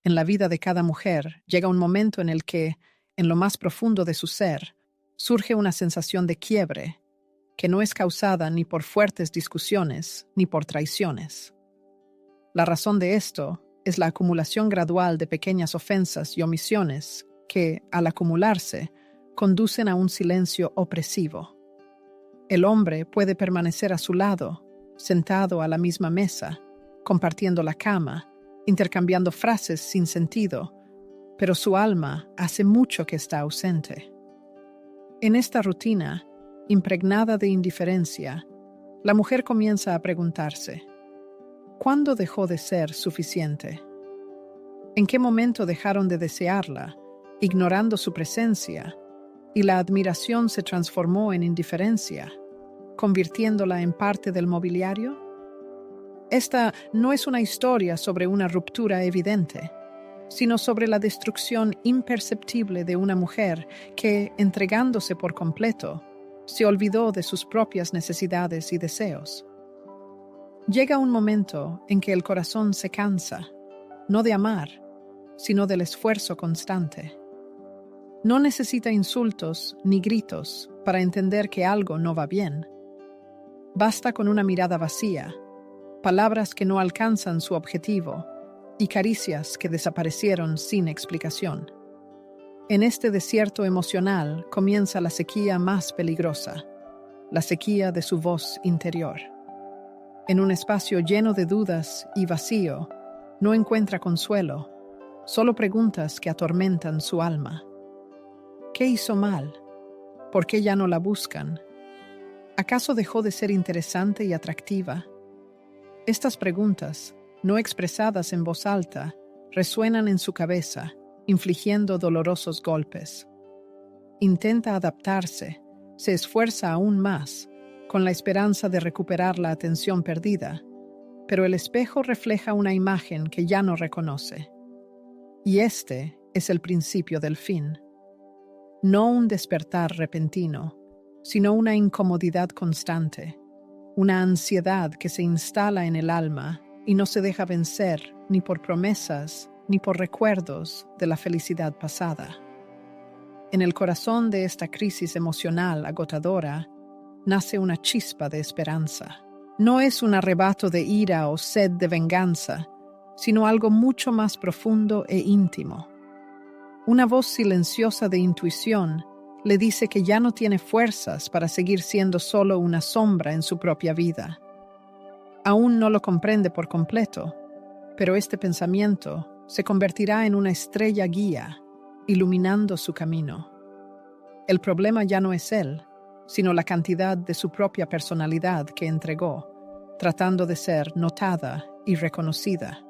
En la vida de cada mujer llega un momento en el que, en lo más profundo de su ser, surge una sensación de quiebre, que no es causada ni por fuertes discusiones ni por traiciones. La razón de esto es la acumulación gradual de pequeñas ofensas y omisiones que, al acumularse, conducen a un silencio opresivo. El hombre puede permanecer a su lado, sentado a la misma mesa, compartiendo la cama, intercambiando frases sin sentido, pero su alma hace mucho que está ausente. En esta rutina, impregnada de indiferencia, la mujer comienza a preguntarse: ¿cuándo dejó de ser suficiente? ¿En qué momento dejaron de desearla, ignorando su presencia, y la admiración se transformó en indiferencia, convirtiéndola en parte del mobiliario? Esta no es una historia sobre una ruptura evidente, sino sobre la destrucción imperceptible de una mujer que, entregándose por completo, se olvidó de sus propias necesidades y deseos. Llega un momento en que el corazón se cansa, no de amar, sino del esfuerzo constante. No necesita insultos ni gritos para entender que algo no va bien. Basta con una mirada vacía, palabras que no alcanzan su objetivo y caricias que desaparecieron sin explicación. En este desierto emocional comienza la sequía más peligrosa, la sequía de su voz interior. En un espacio lleno de dudas y vacío, no encuentra consuelo, solo preguntas que atormentan su alma. ¿Qué hizo mal? ¿Por qué ya no la buscan? ¿Acaso dejó de ser interesante y atractiva? Estas preguntas, no expresadas en voz alta, resuenan en su cabeza, infligiendo dolorosos golpes. Intenta adaptarse, se esfuerza aún más, con la esperanza de recuperar la atención perdida, pero el espejo refleja una imagen que ya no reconoce. Y este es el principio del fin. No un despertar repentino, sino una incomodidad constante, una ansiedad que se instala en el alma y no se deja vencer ni por promesas ni por recuerdos de la felicidad pasada. En el corazón de esta crisis emocional agotadora nace una chispa de esperanza. No es un arrebato de ira o sed de venganza, sino algo mucho más profundo e íntimo. Una voz silenciosa de intuición le dice que ya no tiene fuerzas para seguir siendo solo una sombra en su propia vida. Aún no lo comprende por completo, pero este pensamiento se convertirá en una estrella guía, iluminando su camino. El problema ya no es él, sino la cantidad de su propia personalidad que entregó, tratando de ser notada y reconocida.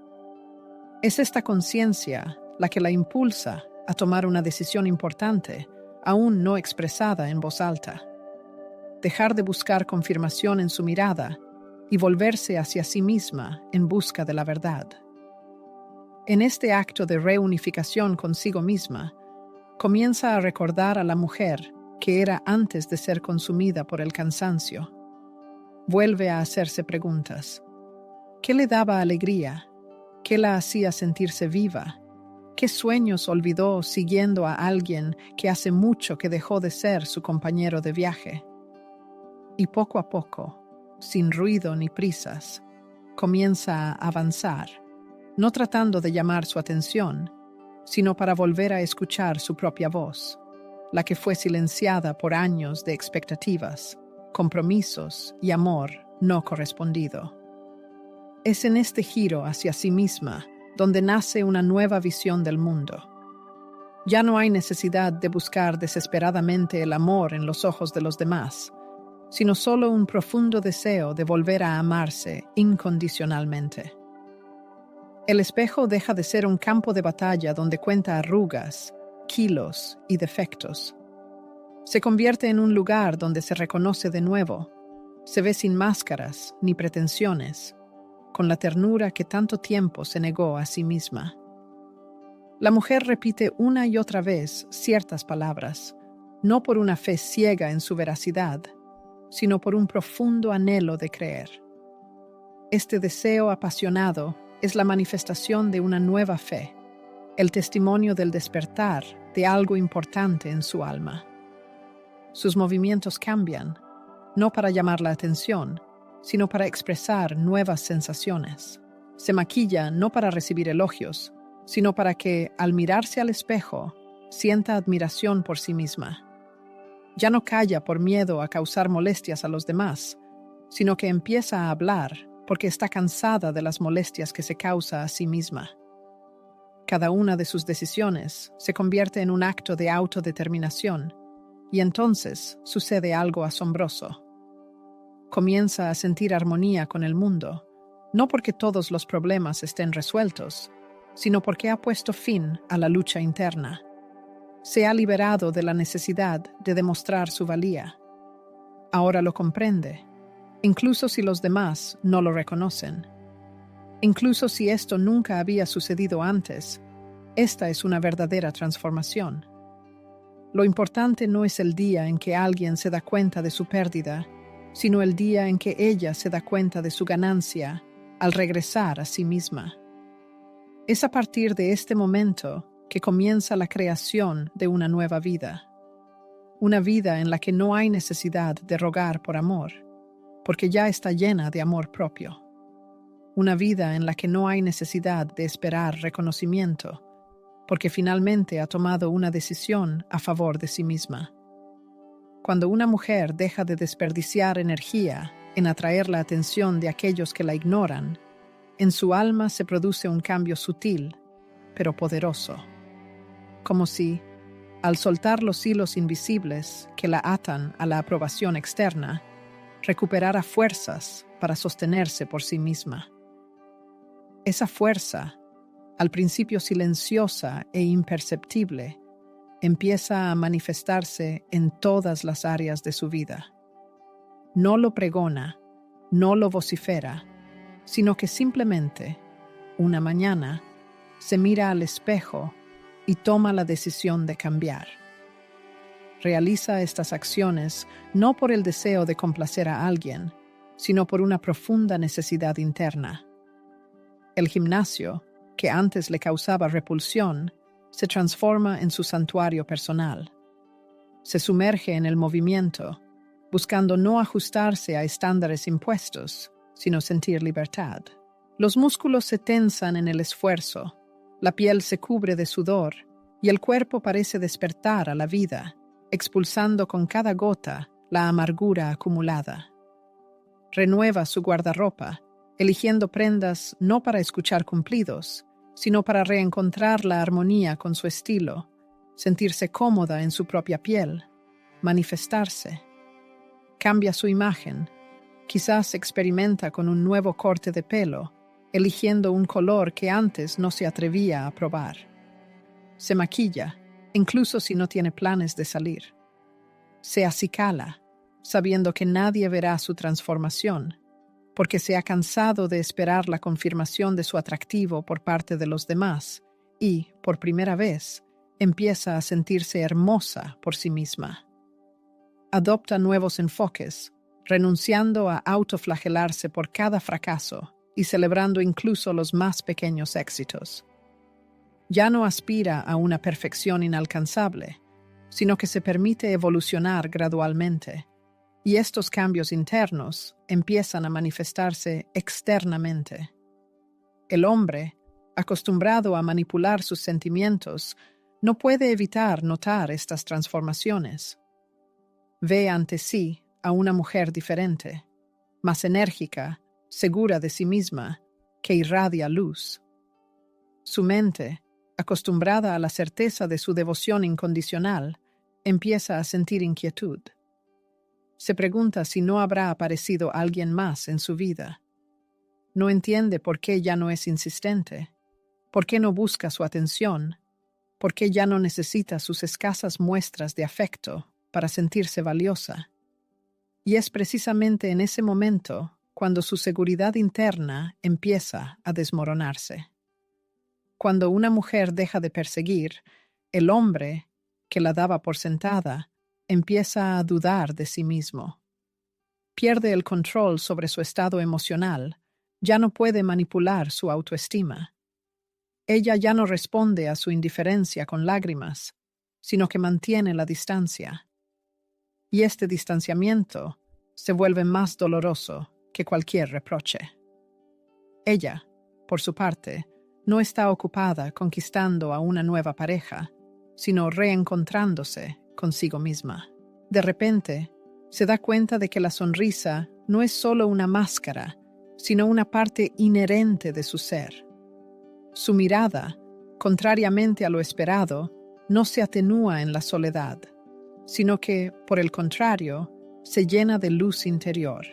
Es esta conciencia la que la impulsa a tomar una decisión importante, aún no expresada en voz alta. Dejar de buscar confirmación en su mirada y volverse hacia sí misma en busca de la verdad. En este acto de reunificación consigo misma, comienza a recordar a la mujer que era antes de ser consumida por el cansancio. Vuelve a hacerse preguntas. ¿Qué le daba alegría? ¿Qué la hacía sentirse viva? ¿Qué sueños olvidó siguiendo a alguien que hace mucho que dejó de ser su compañero de viaje? Y poco a poco, sin ruido ni prisas, comienza a avanzar, no tratando de llamar su atención, sino para volver a escuchar su propia voz, la que fue silenciada por años de expectativas, compromisos y amor no correspondido. Es en este giro hacia sí misma donde nace una nueva visión del mundo. Ya no hay necesidad de buscar desesperadamente el amor en los ojos de los demás, sino solo un profundo deseo de volver a amarse incondicionalmente. El espejo deja de ser un campo de batalla donde cuenta arrugas, kilos y defectos. Se convierte en un lugar donde se reconoce de nuevo, se ve sin máscaras ni pretensiones, con la ternura que tanto tiempo se negó a sí misma. La mujer repite una y otra vez ciertas palabras, no por una fe ciega en su veracidad, sino por un profundo anhelo de creer. Este deseo apasionado es la manifestación de una nueva fe, el testimonio del despertar de algo importante en su alma. Sus movimientos cambian, no para llamar la atención, sino para expresar nuevas sensaciones. Se maquilla no para recibir elogios, sino para que, al mirarse al espejo, sienta admiración por sí misma. Ya no calla por miedo a causar molestias a los demás, sino que empieza a hablar porque está cansada de las molestias que se causa a sí misma. Cada una de sus decisiones se convierte en un acto de autodeterminación, y entonces sucede algo asombroso. Comienza a sentir armonía con el mundo, no porque todos los problemas estén resueltos, sino porque ha puesto fin a la lucha interna. Se ha liberado de la necesidad de demostrar su valía. Ahora lo comprende, incluso si los demás no lo reconocen. Incluso si esto nunca había sucedido antes, esta es una verdadera transformación. Lo importante no es el día en que alguien se da cuenta de su pérdida, sino el día en que ella se da cuenta de su ganancia al regresar a sí misma. Es a partir de este momento que comienza la creación de una nueva vida. Una vida en la que no hay necesidad de rogar por amor, porque ya está llena de amor propio. Una vida en la que no hay necesidad de esperar reconocimiento, porque finalmente ha tomado una decisión a favor de sí misma. Cuando una mujer deja de desperdiciar energía en atraer la atención de aquellos que la ignoran, en su alma se produce un cambio sutil, pero poderoso. Como si, al soltar los hilos invisibles que la atan a la aprobación externa, recuperara fuerzas para sostenerse por sí misma. Esa fuerza, al principio silenciosa e imperceptible, empieza a manifestarse en todas las áreas de su vida. No lo pregona, no lo vocifera, sino que simplemente, una mañana, se mira al espejo y toma la decisión de cambiar. Realiza estas acciones no por el deseo de complacer a alguien, sino por una profunda necesidad interna. El gimnasio, que antes le causaba repulsión, se transforma en su santuario personal. Se sumerge en el movimiento, buscando no ajustarse a estándares impuestos, sino sentir libertad. Los músculos se tensan en el esfuerzo, la piel se cubre de sudor y el cuerpo parece despertar a la vida, expulsando con cada gota la amargura acumulada. Renueva su guardarropa, eligiendo prendas no para escuchar cumplidos, sino para reencontrar la armonía con su estilo, sentirse cómoda en su propia piel, manifestarse. Cambia su imagen, quizás experimenta con un nuevo corte de pelo, eligiendo un color que antes no se atrevía a probar. Se maquilla, incluso si no tiene planes de salir. Se acicala, sabiendo que nadie verá su transformación, porque se ha cansado de esperar la confirmación de su atractivo por parte de los demás y, por primera vez, empieza a sentirse hermosa por sí misma. Adopta nuevos enfoques, renunciando a autoflagelarse por cada fracaso y celebrando incluso los más pequeños éxitos. Ya no aspira a una perfección inalcanzable, sino que se permite evolucionar gradualmente, y estos cambios internos empiezan a manifestarse externamente. El hombre, acostumbrado a manipular sus sentimientos, no puede evitar notar estas transformaciones. Ve ante sí a una mujer diferente, más enérgica, segura de sí misma, que irradia luz. Su mente, acostumbrada a la certeza de su devoción incondicional, empieza a sentir inquietud. Se pregunta si no habrá aparecido alguien más en su vida. No entiende por qué ya no es insistente, por qué no busca su atención, por qué ya no necesita sus escasas muestras de afecto para sentirse valiosa. Y es precisamente en ese momento cuando su seguridad interna empieza a desmoronarse. Cuando una mujer deja de perseguir, el hombre, que la daba por sentada, empieza a dudar de sí mismo. Pierde el control sobre su estado emocional, ya no puede manipular su autoestima. Ella ya no responde a su indiferencia con lágrimas, sino que mantiene la distancia. Y este distanciamiento se vuelve más doloroso que cualquier reproche. Ella, por su parte, no está ocupada conquistando a una nueva pareja, sino reencontrándose consigo misma. De repente, se da cuenta de que la sonrisa no es solo una máscara, sino una parte inherente de su ser. Su mirada, contrariamente a lo esperado, no se atenúa en la soledad, sino que, por el contrario, se llena de luz interior.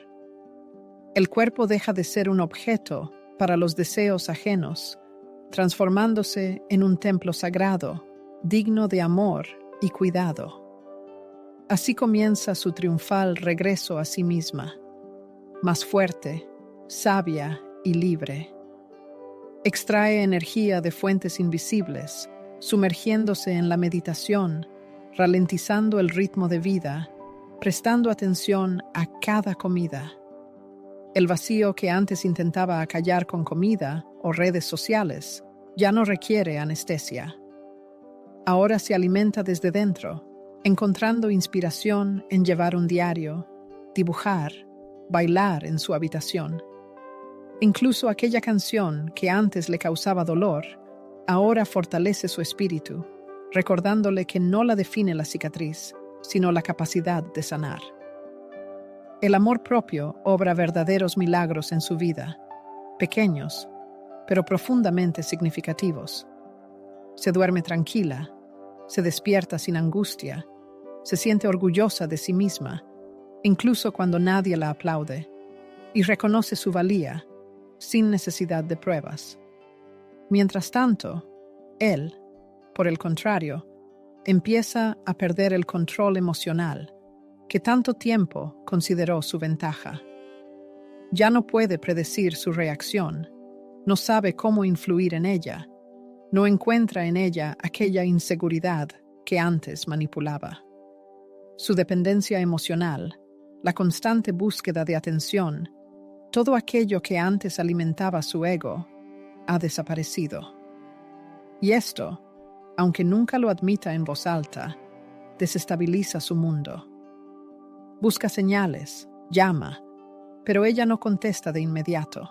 El cuerpo deja de ser un objeto para los deseos ajenos, transformándose en un templo sagrado, digno de amor y cuidado. Así comienza su triunfal regreso a sí misma, más fuerte, sabia y libre. Extrae energía de fuentes invisibles, sumergiéndose en la meditación, ralentizando el ritmo de vida, prestando atención a cada comida. El vacío que antes intentaba acallar con comida o redes sociales ya no requiere anestesia. Ahora se alimenta desde dentro, encontrando inspiración en llevar un diario, dibujar, bailar en su habitación. Incluso aquella canción que antes le causaba dolor, ahora fortalece su espíritu, recordándole que no la define la cicatriz, sino la capacidad de sanar. El amor propio obra verdaderos milagros en su vida, pequeños, pero profundamente significativos. Se duerme tranquila, se despierta sin angustia, se siente orgullosa de sí misma, incluso cuando nadie la aplaude, y reconoce su valía, sin necesidad de pruebas. Mientras tanto, él, por el contrario, empieza a perder el control emocional que tanto tiempo consideró su ventaja. Ya no puede predecir su reacción, no sabe cómo influir en ella, no encuentra en ella aquella inseguridad que antes manipulaba. Su dependencia emocional, la constante búsqueda de atención, todo aquello que antes alimentaba su ego, ha desaparecido. Y esto, aunque nunca lo admita en voz alta, desestabiliza su mundo. Busca señales, llama, pero ella no contesta de inmediato.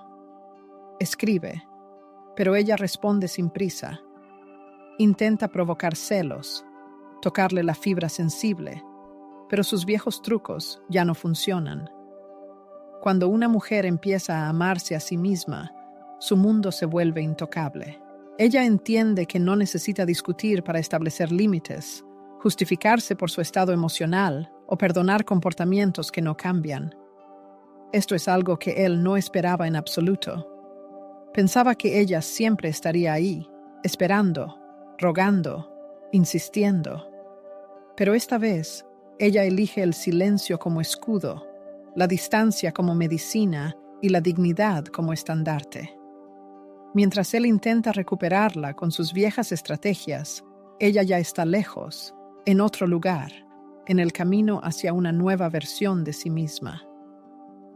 Escribe, pero ella responde sin prisa. Intenta provocar celos, tocarle la fibra sensible, pero sus viejos trucos ya no funcionan. Cuando una mujer empieza a amarse a sí misma, su mundo se vuelve intocable. Ella entiende que no necesita discutir para establecer límites, justificarse por su estado emocional o perdonar comportamientos que no cambian. Esto es algo que él no esperaba en absoluto. Pensaba que ella siempre estaría ahí, esperando, rogando, insistiendo. Pero esta vez, ella elige el silencio como escudo, la distancia como medicina y la dignidad como estandarte. Mientras él intenta recuperarla con sus viejas estrategias, ella ya está lejos, en otro lugar, en el camino hacia una nueva versión de sí misma.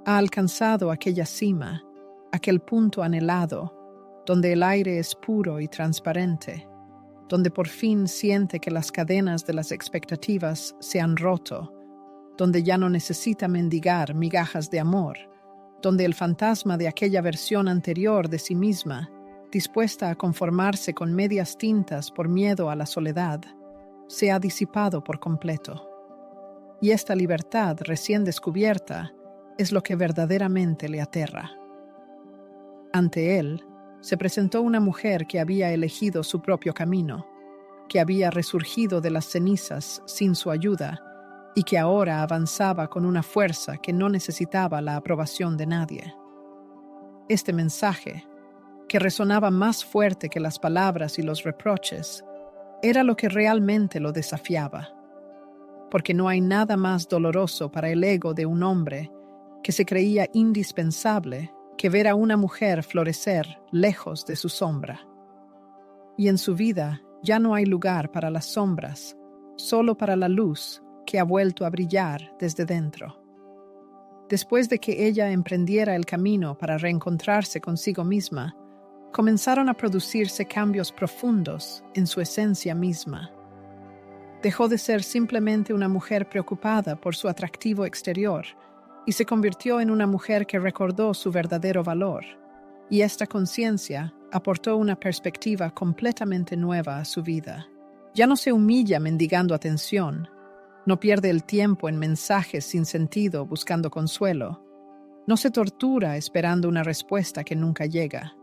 Ha alcanzado aquella cima, aquel punto anhelado, donde el aire es puro y transparente, donde por fin siente que las cadenas de las expectativas se han roto, donde ya no necesita mendigar migajas de amor, donde el fantasma de aquella versión anterior de sí misma, dispuesta a conformarse con medias tintas por miedo a la soledad, se ha disipado por completo. Y esta libertad recién descubierta es lo que verdaderamente le aterra. Ante él, se presentó una mujer que había elegido su propio camino, que había resurgido de las cenizas sin su ayuda y que ahora avanzaba con una fuerza que no necesitaba la aprobación de nadie. Este mensaje, que resonaba más fuerte que las palabras y los reproches, era lo que realmente lo desafiaba, porque no hay nada más doloroso para el ego de un hombre que se creía indispensable que ver a una mujer florecer lejos de su sombra. Y en su vida ya no hay lugar para las sombras, solo para la luz que ha vuelto a brillar desde dentro. Después de que ella emprendiera el camino para reencontrarse consigo misma, comenzaron a producirse cambios profundos en su esencia misma. Dejó de ser simplemente una mujer preocupada por su atractivo exterior y se convirtió en una mujer que recordó su verdadero valor, y esta conciencia aportó una perspectiva completamente nueva a su vida. Ya no se humilla mendigando atención, no pierde el tiempo en mensajes sin sentido buscando consuelo, no se tortura esperando una respuesta que nunca llega.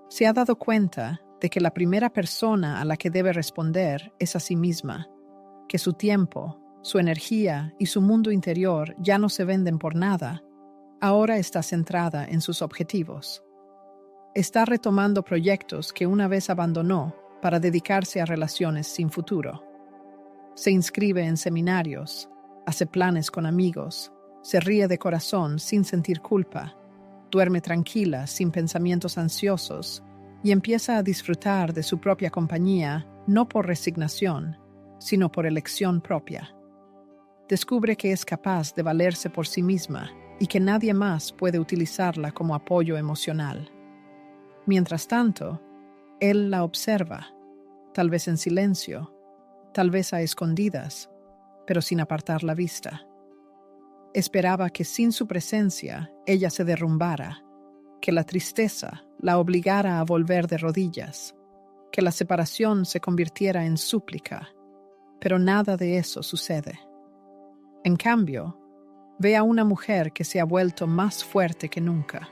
Se ha dado cuenta de que la primera persona a la que debe responder es a sí misma, que su tiempo, su energía y su mundo interior ya no se venden por nada, ahora está centrada en sus objetivos. Está retomando proyectos que una vez abandonó para dedicarse a relaciones sin futuro. Se inscribe en seminarios, hace planes con amigos, se ríe de corazón sin sentir culpa, duerme tranquila sin pensamientos ansiosos y empieza a disfrutar de su propia compañía no por resignación, sino por elección propia. Descubre que es capaz de valerse por sí misma y que nadie más puede utilizarla como apoyo emocional. Mientras tanto, él la observa, tal vez en silencio, tal vez a escondidas, pero sin apartar la vista. Esperaba que sin su presencia ella se derrumbara, que la tristeza la obligara a volver de rodillas, que la separación se convirtiera en súplica, pero nada de eso sucede. En cambio, ve a una mujer que se ha vuelto más fuerte que nunca,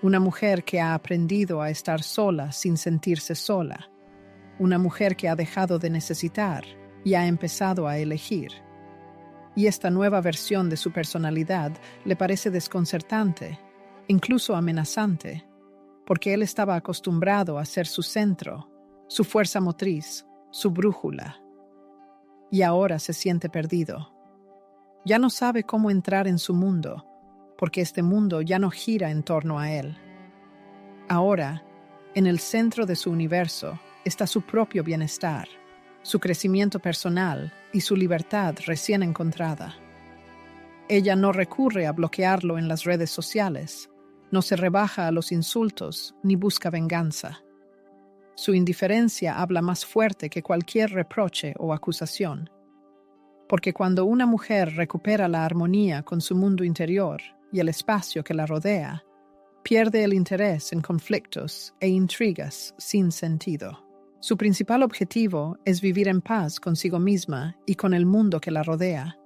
una mujer que ha aprendido a estar sola sin sentirse sola, una mujer que ha dejado de necesitar y ha empezado a elegir. Y esta nueva versión de su personalidad le parece desconcertante, incluso amenazante, porque él estaba acostumbrado a ser su centro, su fuerza motriz, su brújula. Y ahora se siente perdido. Ya no sabe cómo entrar en su mundo, porque este mundo ya no gira en torno a él. Ahora, en el centro de su universo, está su propio bienestar, su crecimiento personal y su libertad recién encontrada. Ella no recurre a bloquearlo en las redes sociales, no se rebaja a los insultos ni busca venganza. Su indiferencia habla más fuerte que cualquier reproche o acusación. Porque cuando una mujer recupera la armonía con su mundo interior y el espacio que la rodea, pierde el interés en conflictos e intrigas sin sentido. Su principal objetivo es vivir en paz consigo misma y con el mundo que la rodea.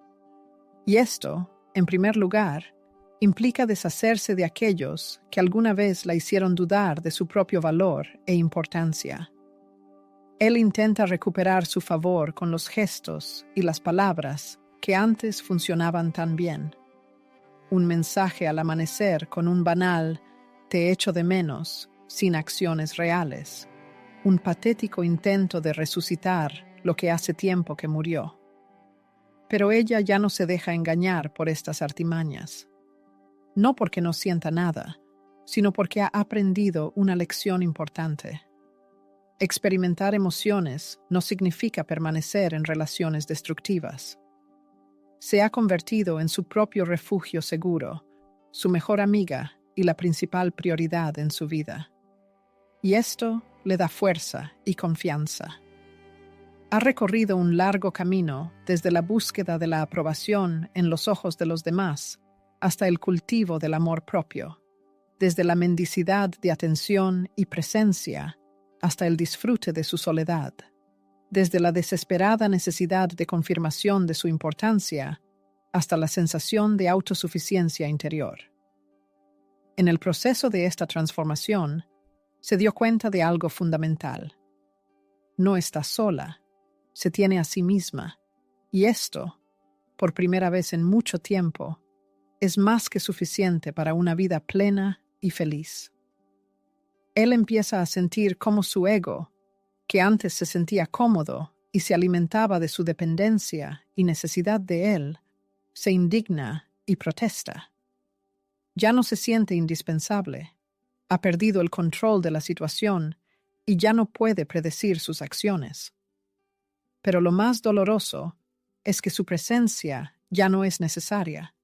Y esto, en primer lugar, implica deshacerse de aquellos que alguna vez la hicieron dudar de su propio valor e importancia. Él intenta recuperar su favor con los gestos y las palabras que antes funcionaban tan bien. Un mensaje al amanecer con un banal «te echo de menos», sin acciones reales. Un patético intento de resucitar lo que hace tiempo que murió. Pero ella ya no se deja engañar por estas artimañas. No porque no sienta nada, sino porque ha aprendido una lección importante. Experimentar emociones no significa permanecer en relaciones destructivas. Se ha convertido en su propio refugio seguro, su mejor amiga y la principal prioridad en su vida. Y esto le da fuerza y confianza. Ha recorrido un largo camino desde la búsqueda de la aprobación en los ojos de los demás hasta el cultivo del amor propio, desde la mendicidad de atención y presencia hasta el disfrute de su soledad, desde la desesperada necesidad de confirmación de su importancia hasta la sensación de autosuficiencia interior. En el proceso de esta transformación, se dio cuenta de algo fundamental. No está sola, se tiene a sí misma, y esto, por primera vez en mucho tiempo, es más que suficiente para una vida plena y feliz. Él empieza a sentir cómo su ego, que antes se sentía cómodo y se alimentaba de su dependencia y necesidad de él, se indigna y protesta. Ya no se siente indispensable, ha perdido el control de la situación y ya no puede predecir sus acciones. Pero lo más doloroso es que su presencia ya no es necesaria,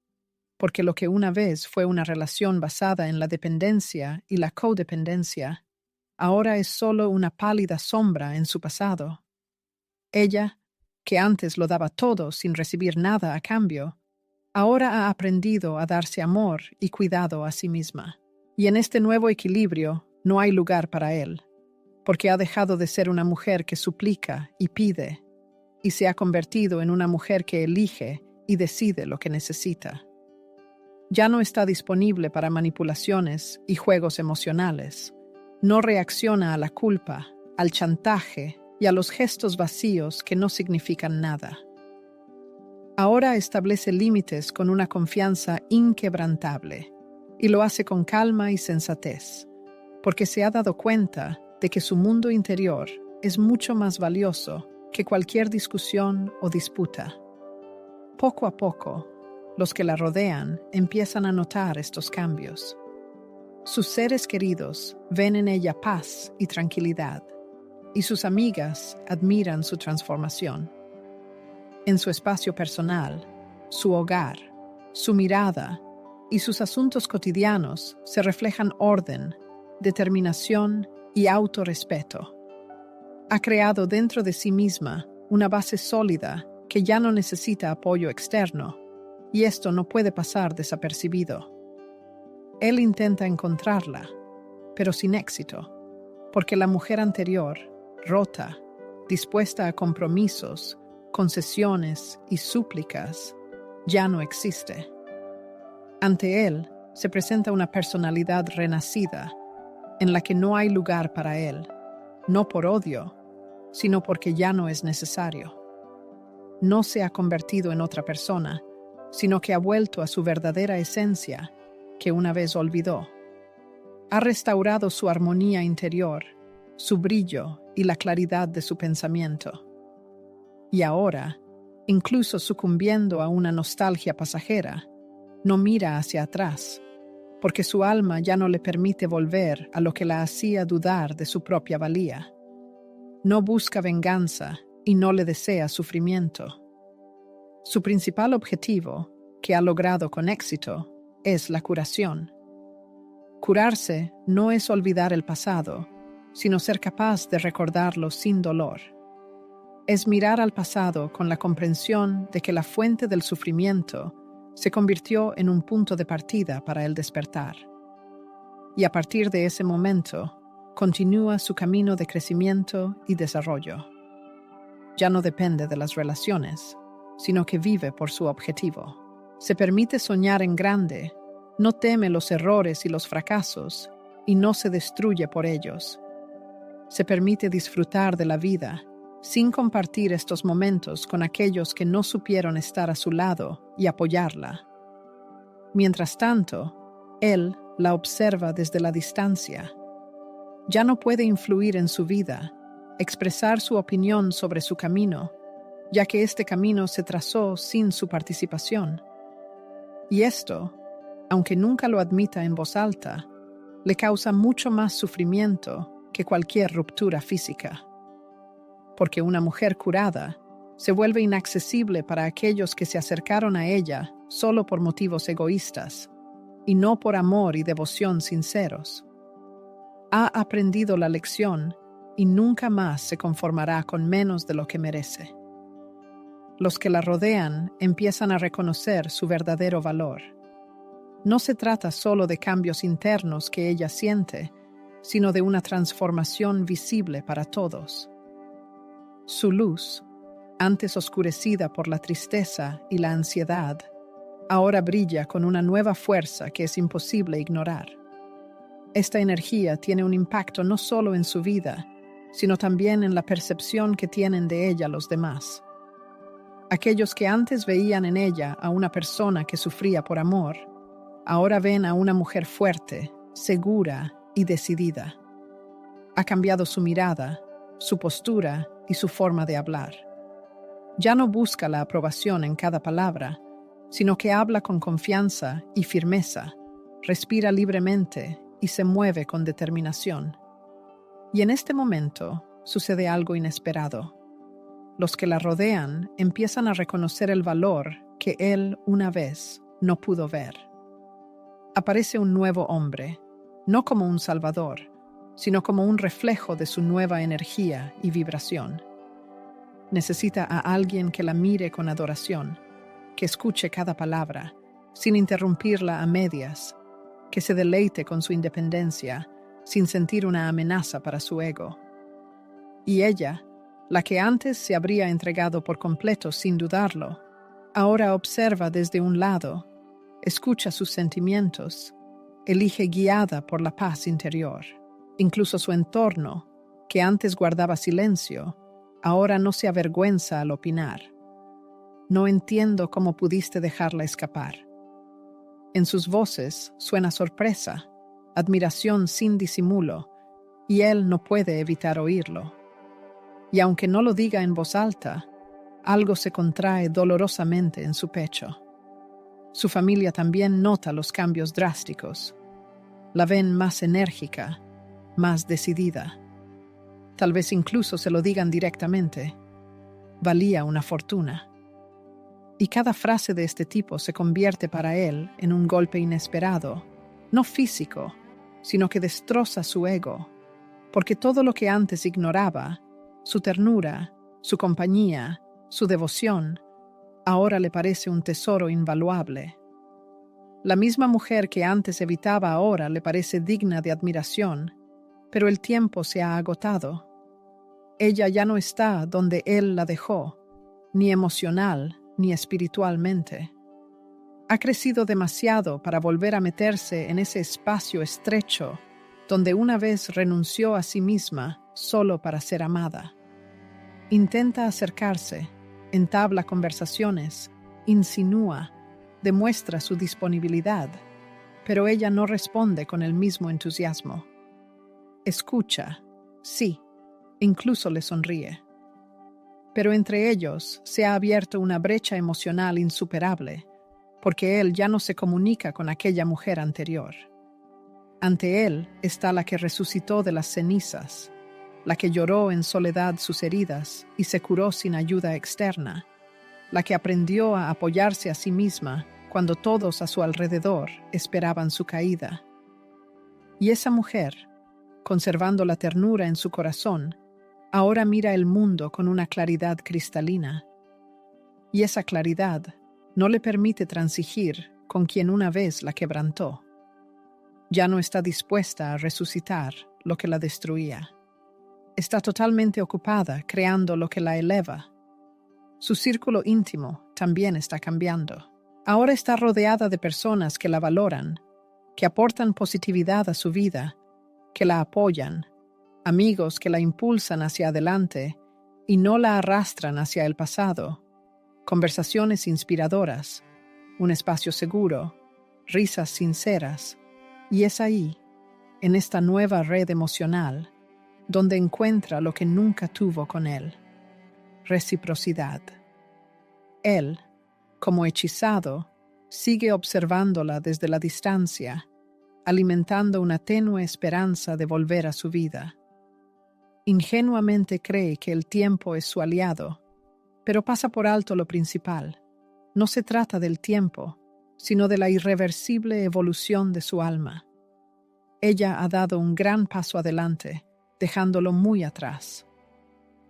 porque lo que una vez fue una relación basada en la dependencia y la codependencia ahora es solo una pálida sombra en su pasado. Ella, que antes lo daba todo sin recibir nada a cambio, ahora ha aprendido a darse amor y cuidado a sí misma. Y en este nuevo equilibrio no hay lugar para él, porque ha dejado de ser una mujer que suplica y pide, y se ha convertido en una mujer que elige y decide lo que necesita. Ya no está disponible para manipulaciones y juegos emocionales. No reacciona a la culpa, al chantaje y a los gestos vacíos que no significan nada. Ahora establece límites con una confianza inquebrantable y lo hace con calma y sensatez, porque se ha dado cuenta de que su mundo interior es mucho más valioso que cualquier discusión o disputa. Poco a poco, los que la rodean empiezan a notar estos cambios. Sus seres queridos ven en ella paz y tranquilidad, y sus amigas admiran su transformación. En su espacio personal, su hogar, su mirada y sus asuntos cotidianos se reflejan orden, determinación y autorrespeto. Ha creado dentro de sí misma una base sólida que ya no necesita apoyo externo, y esto no puede pasar desapercibido. Él intenta encontrarla, pero sin éxito, porque la mujer anterior, rota, dispuesta a compromisos, concesiones y súplicas, ya no existe. Ante él se presenta una personalidad renacida, en la que no hay lugar para él, no por odio, sino porque ya no es necesario. No se ha convertido en otra persona, sino que ha vuelto a su verdadera esencia, que una vez olvidó. Ha restaurado su armonía interior, su brillo y la claridad de su pensamiento. Y ahora, incluso sucumbiendo a una nostalgia pasajera, no mira hacia atrás, porque su alma ya no le permite volver a lo que la hacía dudar de su propia valía. No busca venganza y no le desea sufrimiento. Su principal objetivo, que ha logrado con éxito, es la curación. Curarse no es olvidar el pasado, sino ser capaz de recordarlo sin dolor. Es mirar al pasado con la comprensión de que la fuente del sufrimiento se convirtió en un punto de partida para el despertar. Y a partir de ese momento, continúa su camino de crecimiento y desarrollo. Ya no depende de las relaciones, sino que vive por su objetivo. Se permite soñar en grande, no teme los errores y los fracasos, y no se destruye por ellos. Se permite disfrutar de la vida, sin compartir estos momentos con aquellos que no supieron estar a su lado y apoyarla. Mientras tanto, él la observa desde la distancia. Ya no puede influir en su vida, expresar su opinión sobre su camino, ya que este camino se trazó sin su participación. Y esto, aunque nunca lo admita en voz alta, le causa mucho más sufrimiento que cualquier ruptura física. Porque una mujer curada se vuelve inaccesible para aquellos que se acercaron a ella solo por motivos egoístas, y no por amor y devoción sinceros. Ha aprendido la lección y nunca más se conformará con menos de lo que merece. Los que la rodean empiezan a reconocer su verdadero valor. No se trata solo de cambios internos que ella siente, sino de una transformación visible para todos. Su luz, antes oscurecida por la tristeza y la ansiedad, ahora brilla con una nueva fuerza que es imposible ignorar. Esta energía tiene un impacto no solo en su vida, sino también en la percepción que tienen de ella los demás. Aquellos que antes veían en ella a una persona que sufría por amor, ahora ven a una mujer fuerte, segura y decidida. Ha cambiado su mirada, su postura y su forma de hablar. Ya no busca la aprobación en cada palabra, sino que habla con confianza y firmeza, respira libremente y se mueve con determinación. Y en este momento sucede algo inesperado. Los que la rodean empiezan a reconocer el valor que él una vez no pudo ver. Aparece un nuevo hombre, no como un salvador, sino como un reflejo de su nueva energía y vibración. Necesita a alguien que la mire con adoración, que escuche cada palabra, sin interrumpirla a medias, que se deleite con su independencia, sin sentir una amenaza para su ego. Y ella, la que antes se habría entregado por completo sin dudarlo, ahora observa desde un lado, escucha sus sentimientos, elige guiada por la paz interior. Incluso su entorno, que antes guardaba silencio, ahora no se avergüenza al opinar. No entiendo cómo pudiste dejarla escapar. En sus voces suena sorpresa, admiración sin disimulo, y él no puede evitar oírlo. Y aunque no lo diga en voz alta, algo se contrae dolorosamente en su pecho. Su familia también nota los cambios drásticos. La ven más enérgica, más decidida. Tal vez incluso se lo digan directamente. Valía una fortuna. Y cada frase de este tipo se convierte para él en un golpe inesperado, no físico, sino que destroza su ego, porque todo lo que antes ignoraba, su ternura, su compañía, su devoción, ahora le parece un tesoro invaluable. La misma mujer que antes evitaba ahora le parece digna de admiración, pero el tiempo se ha agotado. Ella ya no está donde él la dejó, ni emocional ni espiritualmente. Ha crecido demasiado para volver a meterse en ese espacio estrecho donde una vez renunció a sí misma solo para ser amada. Intenta acercarse, entabla conversaciones, insinúa, demuestra su disponibilidad, pero ella no responde con el mismo entusiasmo. Escucha, sí, incluso le sonríe. Pero entre ellos se ha abierto una brecha emocional insuperable, porque él ya no se comunica con aquella mujer anterior. Ante él está la que resucitó de las cenizas, la que lloró en soledad sus heridas y se curó sin ayuda externa, la que aprendió a apoyarse a sí misma cuando todos a su alrededor esperaban su caída. Y esa mujer, conservando la ternura en su corazón, ahora mira el mundo con una claridad cristalina. Y esa claridad no le permite transigir con quien una vez la quebrantó. Ya no está dispuesta a resucitar lo que la destruía. Está totalmente ocupada creando lo que la eleva. Su círculo íntimo también está cambiando. Ahora está rodeada de personas que la valoran, que aportan positividad a su vida, que la apoyan, amigos que la impulsan hacia adelante y no la arrastran hacia el pasado, conversaciones inspiradoras, un espacio seguro, risas sinceras, y es ahí, en esta nueva red emocional, donde encuentra lo que nunca tuvo con él: reciprocidad. Él, como hechizado, sigue observándola desde la distancia, alimentando una tenue esperanza de volver a su vida. Ingenuamente cree que el tiempo es su aliado, pero pasa por alto lo principal. No se trata del tiempo, sino de la irreversible evolución de su alma. Ella ha dado un gran paso adelante, dejándolo muy atrás.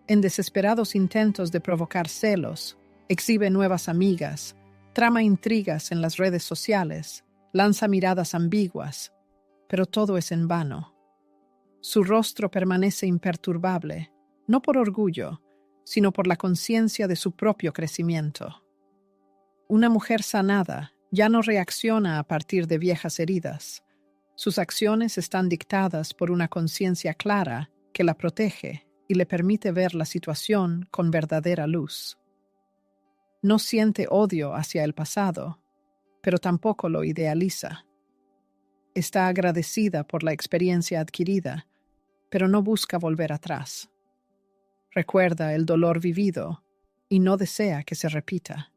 En desesperados intentos de provocar celos, exhibe nuevas amigas, trama intrigas en las redes sociales, lanza miradas ambiguas, pero todo es en vano. Su rostro permanece imperturbable, no por orgullo, sino por la conciencia de su propio crecimiento. Una mujer sanada ya no reacciona a partir de viejas heridas. Sus acciones están dictadas por una conciencia clara que la protege y le permite ver la situación con verdadera luz. No siente odio hacia el pasado, pero tampoco lo idealiza. Está agradecida por la experiencia adquirida, pero no busca volver atrás. Recuerda el dolor vivido y no desea que se repita.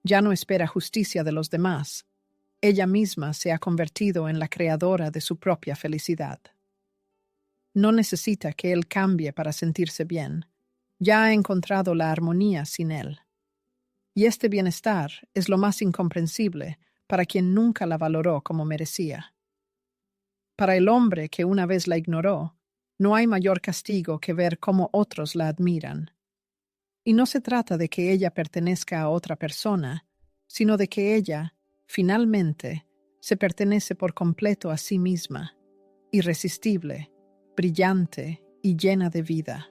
Ya no espera justicia de los demás. Ella misma se ha convertido en la creadora de su propia felicidad. No necesita que él cambie para sentirse bien. Ya ha encontrado la armonía sin él. Y este bienestar es lo más incomprensible para quien nunca la valoró como merecía. Para el hombre que una vez la ignoró, no hay mayor castigo que ver cómo otros la admiran. Y no se trata de que ella pertenezca a otra persona, sino de que ella, finalmente, se pertenece por completo a sí misma, irresistible, brillante y llena de vida.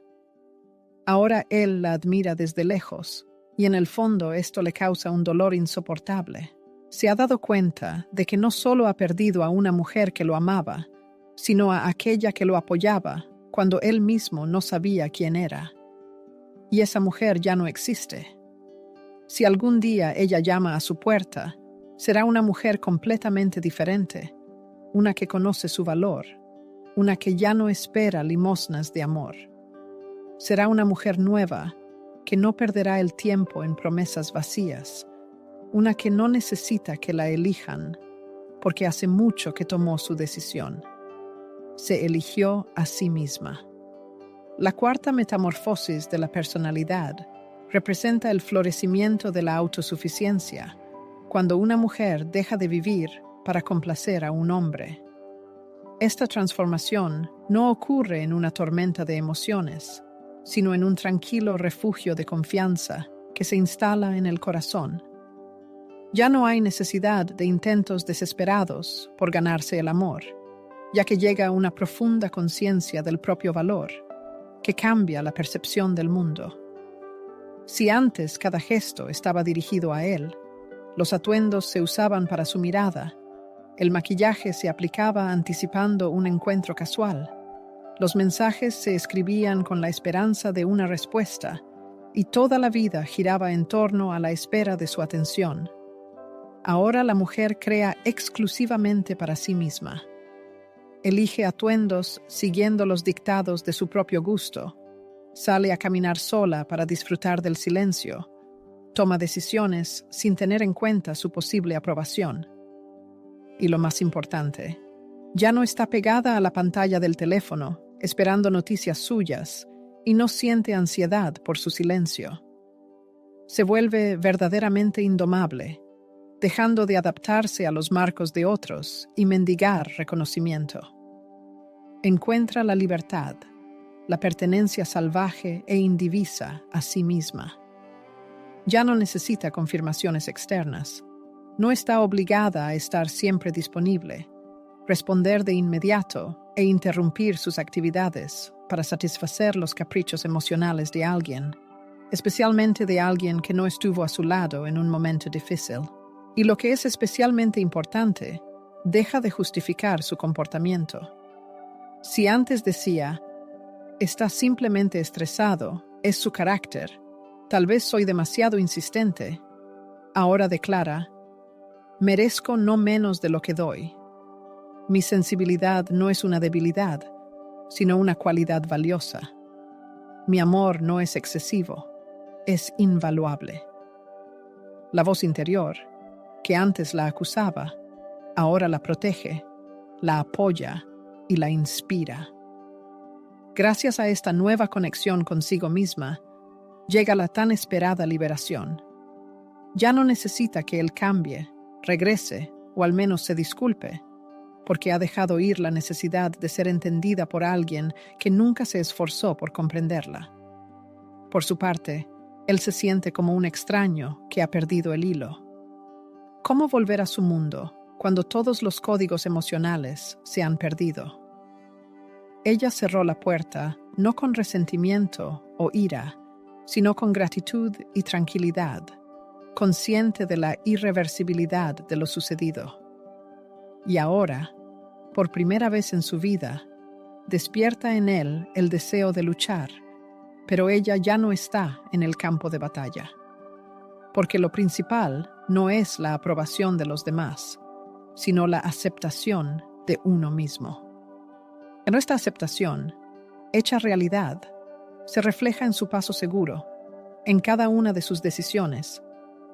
Ahora él la admira desde lejos, y en el fondo esto le causa un dolor insoportable. Se ha dado cuenta de que no solo ha perdido a una mujer que lo amaba, sino a aquella que lo apoyaba cuando él mismo no sabía quién era. Y esa mujer ya no existe. Si algún día ella llama a su puerta, será una mujer completamente diferente, una que conoce su valor, una que ya no espera limosnas de amor. Será una mujer nueva, que no perderá el tiempo en promesas vacías, una que no necesita que la elijan, porque hace mucho que tomó su decisión. Se eligió a sí misma. La cuarta metamorfosis de la personalidad representa el florecimiento de la autosuficiencia, cuando una mujer deja de vivir para complacer a un hombre. Esta transformación no ocurre en una tormenta de emociones, sino en un tranquilo refugio de confianza que se instala en el corazón. Ya no hay necesidad de intentos desesperados por ganarse el amor, ya que llega una profunda conciencia del propio valor, que cambia la percepción del mundo. Si antes cada gesto estaba dirigido a él, los atuendos se usaban para su mirada, el maquillaje se aplicaba anticipando un encuentro casual, los mensajes se escribían con la esperanza de una respuesta, y toda la vida giraba en torno a la espera de su atención. Ahora la mujer crea exclusivamente para sí misma. Elige atuendos siguiendo los dictados de su propio gusto, sale a caminar sola para disfrutar del silencio, toma decisiones sin tener en cuenta su posible aprobación. Y lo más importante, ya no está pegada a la pantalla del teléfono, esperando noticias suyas, y no siente ansiedad por su silencio. Se vuelve verdaderamente indomable, dejando de adaptarse a los marcos de otros y mendigar reconocimiento. Encuentra la libertad, la pertenencia salvaje e indivisa a sí misma. Ya no necesita confirmaciones externas. No está obligada a estar siempre disponible, responder de inmediato e interrumpir sus actividades para satisfacer los caprichos emocionales de alguien, especialmente de alguien que no estuvo a su lado en un momento difícil. Y lo que es especialmente importante, deja de justificar su comportamiento. Si antes decía, está simplemente estresado, es su carácter, tal vez soy demasiado insistente, ahora declara, merezco no menos de lo que doy. Mi sensibilidad no es una debilidad, sino una cualidad valiosa. Mi amor no es excesivo, es invaluable. La voz interior, que antes la acusaba, ahora la protege, la apoya y la inspira. Gracias a esta nueva conexión consigo misma, llega la tan esperada liberación. Ya no necesita que él cambie, regrese o al menos se disculpe, porque ha dejado ir la necesidad de ser entendida por alguien que nunca se esforzó por comprenderla. Por su parte, él se siente como un extraño que ha perdido el hilo. ¿Cómo volver a su mundo cuando todos los códigos emocionales se han perdido? Ella cerró la puerta no con resentimiento o ira, sino con gratitud y tranquilidad, consciente de la irreversibilidad de lo sucedido. Y ahora, por primera vez en su vida, despierta en él el deseo de luchar, pero ella ya no está en el campo de batalla. Porque lo principal no es la aprobación de los demás, sino la aceptación de uno mismo. En esta aceptación, hecha realidad, se refleja en su paso seguro, en cada una de sus decisiones,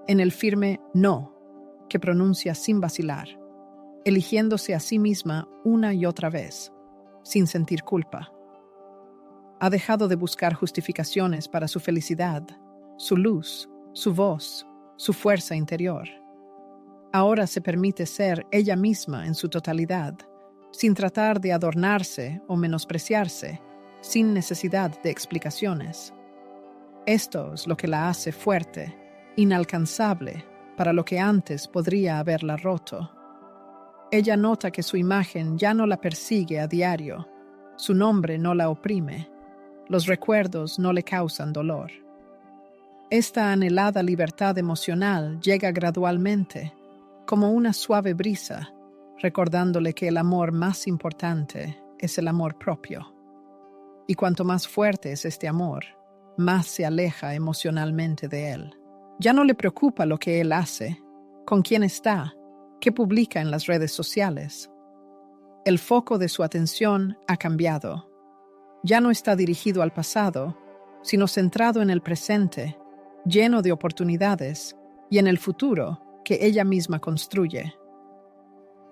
en el firme no que pronuncia sin vacilar, eligiéndose a sí misma una y otra vez, sin sentir culpa. Ha dejado de buscar justificaciones para su felicidad, su luz, su voz, su fuerza interior. Ahora se permite ser ella misma en su totalidad, sin tratar de adornarse o menospreciarse, sin necesidad de explicaciones. Esto es lo que la hace fuerte, inalcanzable, para lo que antes podría haberla roto. Ella nota que su imagen ya no la persigue a diario, su nombre no la oprime, los recuerdos no le causan dolor. Esta anhelada libertad emocional llega gradualmente, como una suave brisa, recordándole que el amor más importante es el amor propio. Y cuanto más fuerte es este amor, más se aleja emocionalmente de él. Ya no le preocupa lo que él hace, con quién está, qué publica en las redes sociales. El foco de su atención ha cambiado. Ya no está dirigido al pasado, sino centrado en el presente, lleno de oportunidades, y en el futuro que ella misma construye.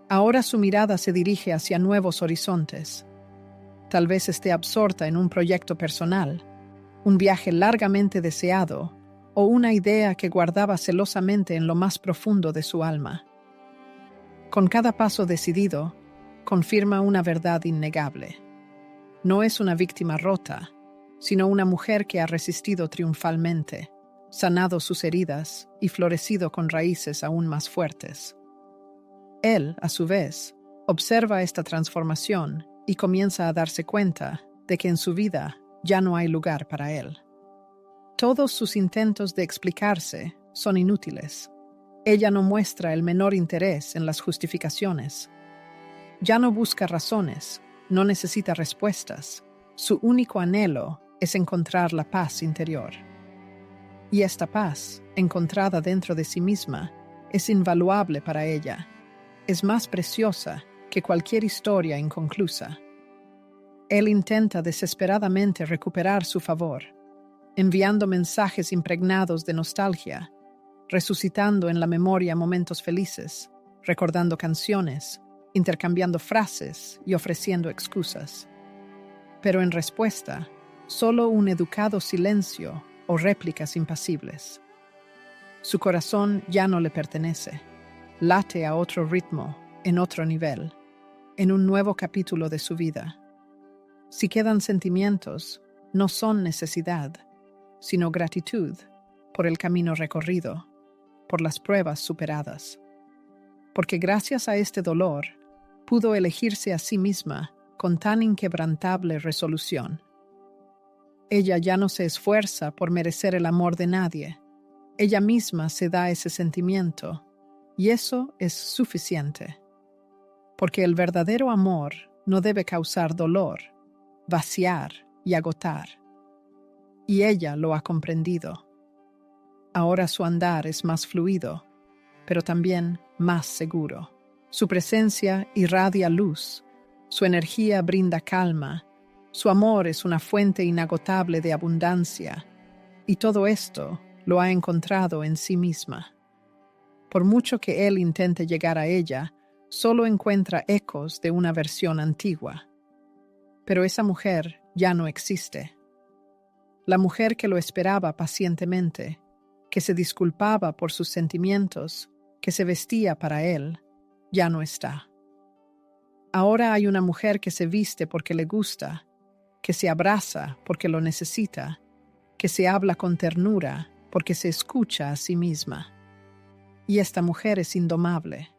Ahora su mirada se dirige hacia nuevos horizontes. Tal vez esté absorta en un proyecto personal, un viaje largamente deseado o una idea que guardaba celosamente en lo más profundo de su alma. Con cada paso decidido, confirma una verdad innegable. No es una víctima rota, sino una mujer que ha resistido triunfalmente, sanado sus heridas y florecido con raíces aún más fuertes. Él, a su vez, observa esta transformación y comienza a darse cuenta de que en su vida ya no hay lugar para él. Todos sus intentos de explicarse son inútiles. Ella no muestra el menor interés en las justificaciones. Ya no busca razones, no necesita respuestas. Su único anhelo es encontrar la paz interior. Y esta paz, encontrada dentro de sí misma, es invaluable para ella. Es más preciosa que cualquier historia inconclusa. Él intenta desesperadamente recuperar su favor, enviando mensajes impregnados de nostalgia, resucitando en la memoria momentos felices, recordando canciones, intercambiando frases y ofreciendo excusas. Pero en respuesta, solo un educado silencio o réplicas impasibles. Su corazón ya no le pertenece, late a otro ritmo, en otro nivel, en un nuevo capítulo de su vida. Si quedan sentimientos, no son necesidad, sino gratitud por el camino recorrido, por las pruebas superadas. Porque gracias a este dolor, pudo elegirse a sí misma con tan inquebrantable resolución. Ella ya no se esfuerza por merecer el amor de nadie. Ella misma se da ese sentimiento, y eso es suficiente. Porque el verdadero amor no debe causar dolor, vaciar y agotar. Y ella lo ha comprendido. Ahora su andar es más fluido, pero también más seguro. Su presencia irradia luz, su energía brinda calma, su amor es una fuente inagotable de abundancia, y todo esto lo ha encontrado en sí misma. Por mucho que él intente llegar a ella, solo encuentra ecos de una versión antigua. Pero esa mujer ya no existe. La mujer que lo esperaba pacientemente, que se disculpaba por sus sentimientos, que se vestía para él, ya no está. Ahora hay una mujer que se viste porque le gusta, que se abraza porque lo necesita, que se habla con ternura porque se escucha a sí misma. Y esta mujer es indomable.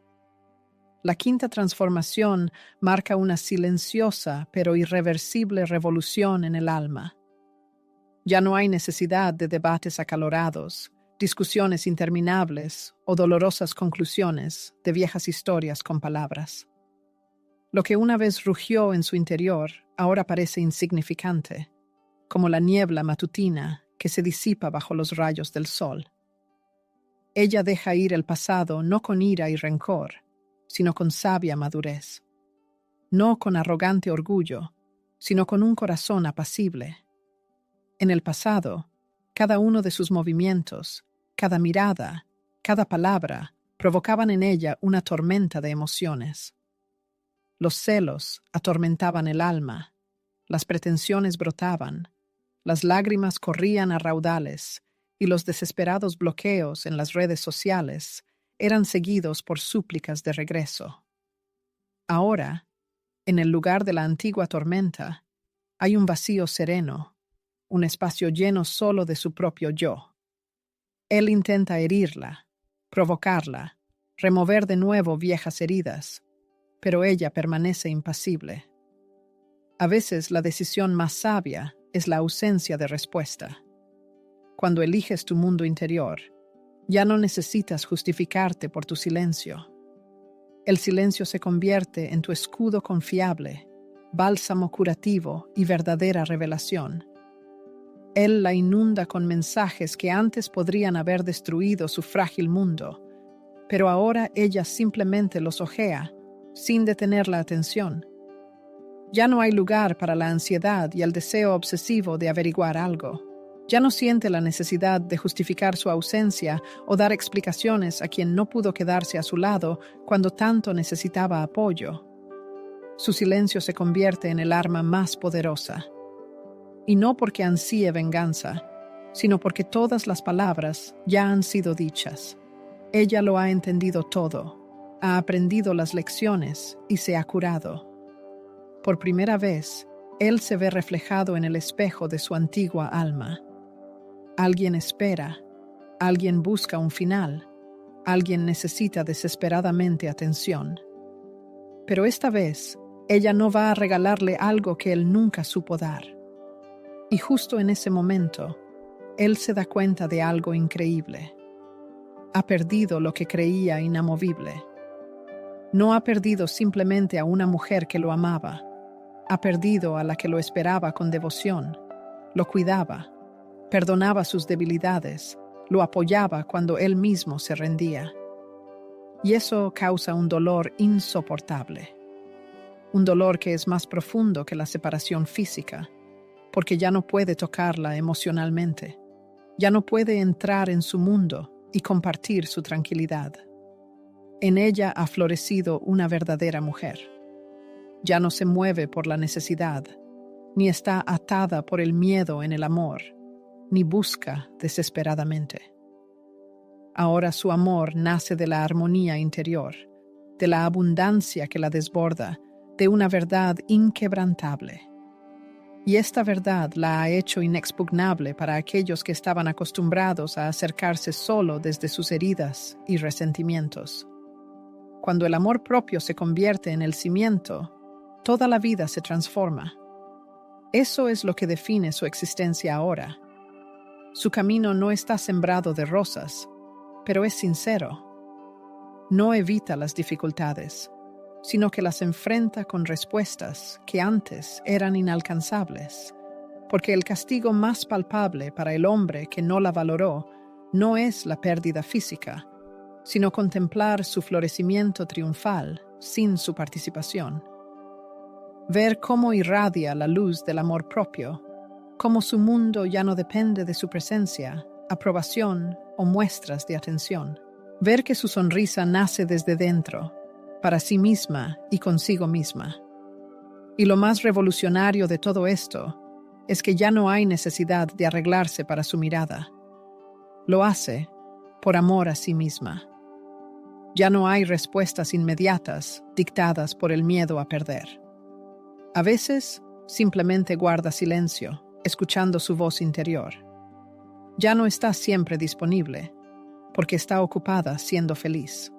La quinta transformación marca una silenciosa pero irreversible revolución en el alma. Ya no hay necesidad de debates acalorados, discusiones interminables o dolorosas conclusiones de viejas historias con palabras. Lo que una vez rugió en su interior ahora parece insignificante, como la niebla matutina que se disipa bajo los rayos del sol. Ella deja ir el pasado no con ira y rencor, sino con sabia madurez. No con arrogante orgullo, sino con un corazón apacible. En el pasado, cada uno de sus movimientos, cada mirada, cada palabra, provocaban en ella una tormenta de emociones. Los celos atormentaban el alma, las pretensiones brotaban, las lágrimas corrían a raudales y los desesperados bloqueos en las redes sociales eran seguidos por súplicas de regreso. Ahora, En el lugar de la antigua tormenta, hay un vacío sereno, un espacio lleno solo de su propio yo. Él intenta herirla, provocarla, remover de nuevo viejas heridas, pero ella permanece impasible. A veces la decisión más sabia es la ausencia de respuesta. Cuando eliges tu mundo interior, ya no necesitas justificarte por tu silencio. El silencio se convierte en tu escudo confiable, bálsamo curativo y verdadera revelación. Él la inunda con mensajes que antes podrían haber destruido su frágil mundo, pero ahora ella simplemente los ojea, sin detener la atención. Ya no hay lugar para la ansiedad y el deseo obsesivo de averiguar algo. Ya no siente la necesidad de justificar su ausencia o dar explicaciones a quien no pudo quedarse a su lado cuando tanto necesitaba apoyo. Su silencio se convierte en el arma más poderosa. Y no porque ansíe venganza, sino porque todas las palabras ya han sido dichas. Ella lo ha entendido todo, ha aprendido las lecciones y se ha curado. Por primera vez, él se ve reflejado en el espejo de su antigua alma. Alguien espera, alguien busca un final, alguien necesita desesperadamente atención. Pero esta vez, ella no va a regalarle algo que él nunca supo dar. Y justo en ese momento, él se da cuenta de algo increíble. Ha perdido lo que creía inamovible. No ha perdido simplemente a una mujer que lo amaba. Ha perdido a la que lo esperaba con devoción, lo cuidaba, perdonaba sus debilidades, lo apoyaba cuando él mismo se rendía. Y eso causa un dolor insoportable. Un dolor que es más profundo que la separación física, porque ya no puede tocarla emocionalmente. Ya no puede entrar en su mundo y compartir su tranquilidad. En ella ha florecido una verdadera mujer. Ya no se mueve por la necesidad, ni está atada por el miedo en el amor, ni busca desesperadamente. Ahora su amor nace de la armonía interior, de la abundancia que la desborda, de una verdad inquebrantable. Y esta verdad la ha hecho inexpugnable para aquellos que estaban acostumbrados a acercarse solo desde sus heridas y resentimientos. Cuando el amor propio se convierte en el cimiento, toda la vida se transforma. Eso es lo que define su existencia ahora. Su camino no está sembrado de rosas, pero es sincero. No evita las dificultades, sino que las enfrenta con respuestas que antes eran inalcanzables, porque el castigo más palpable para el hombre que no la valoró no es la pérdida física, sino contemplar su florecimiento triunfal sin su participación. Ver cómo irradia la luz del amor propio, cómo su mundo ya no depende de su presencia, aprobación o muestras de atención. Ver que su sonrisa nace desde dentro, para sí misma y consigo misma. Y lo más revolucionario de todo esto es que ya no hay necesidad de arreglarse para su mirada. Lo hace por amor a sí misma. Ya no hay respuestas inmediatas dictadas por el miedo a perder. A veces, simplemente guarda silencio, escuchando su voz interior. Ya no está siempre disponible, porque está ocupada siendo feliz.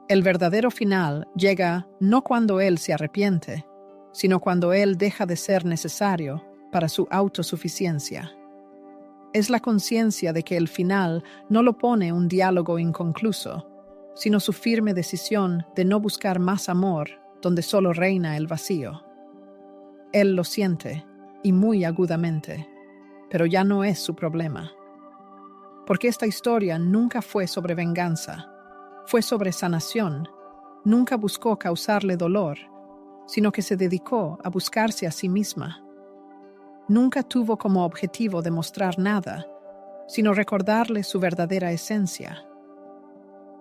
El verdadero final llega no cuando él se arrepiente, sino cuando él deja de ser necesario para su autosuficiencia. Es la conciencia de que el final no lo pone un diálogo inconcluso, sino su firme decisión de no buscar más amor donde solo reina el vacío. Él lo siente, y muy agudamente, pero ya no es su problema. Porque esta historia nunca fue sobre venganza, fue sobre sanación. Nunca buscó causarle dolor, sino que se dedicó a buscarse a sí misma. Nunca tuvo como objetivo demostrar nada, sino recordarle su verdadera esencia.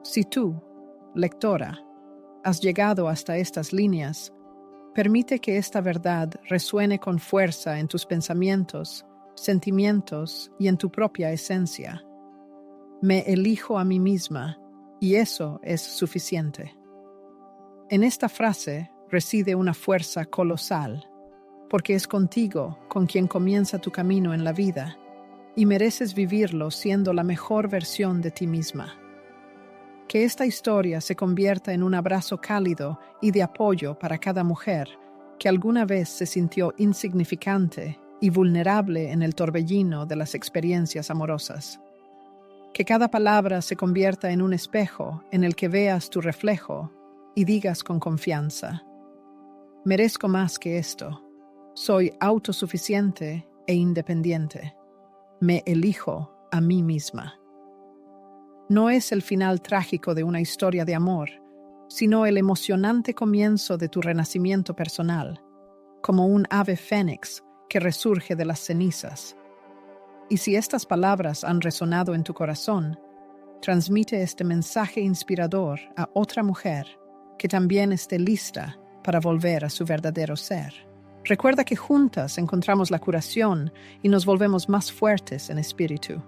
Si tú, lectora, has llegado hasta estas líneas, permite que esta verdad resuene con fuerza en tus pensamientos, sentimientos y en tu propia esencia. Me elijo a mí misma, y eso es suficiente. En esta frase reside una fuerza colosal, porque es contigo con quien comienza tu camino en la vida, y mereces vivirlo siendo la mejor versión de ti misma. Que esta historia se convierta en un abrazo cálido y de apoyo para cada mujer que alguna vez se sintió insignificante y vulnerable en el torbellino de las experiencias amorosas. Que cada palabra se convierta en un espejo en el que veas tu reflejo y digas con confianza: merezco más que esto. Soy autosuficiente e independiente. Me elijo a mí misma. No es el final trágico de una historia de amor, sino el emocionante comienzo de tu renacimiento personal, como un ave fénix que resurge de las cenizas. Y si estas palabras han resonado en tu corazón, transmite este mensaje inspirador a otra mujer que también esté lista para volver a su verdadero ser. Recuerda que juntas encontramos la curación y nos volvemos más fuertes en espíritu.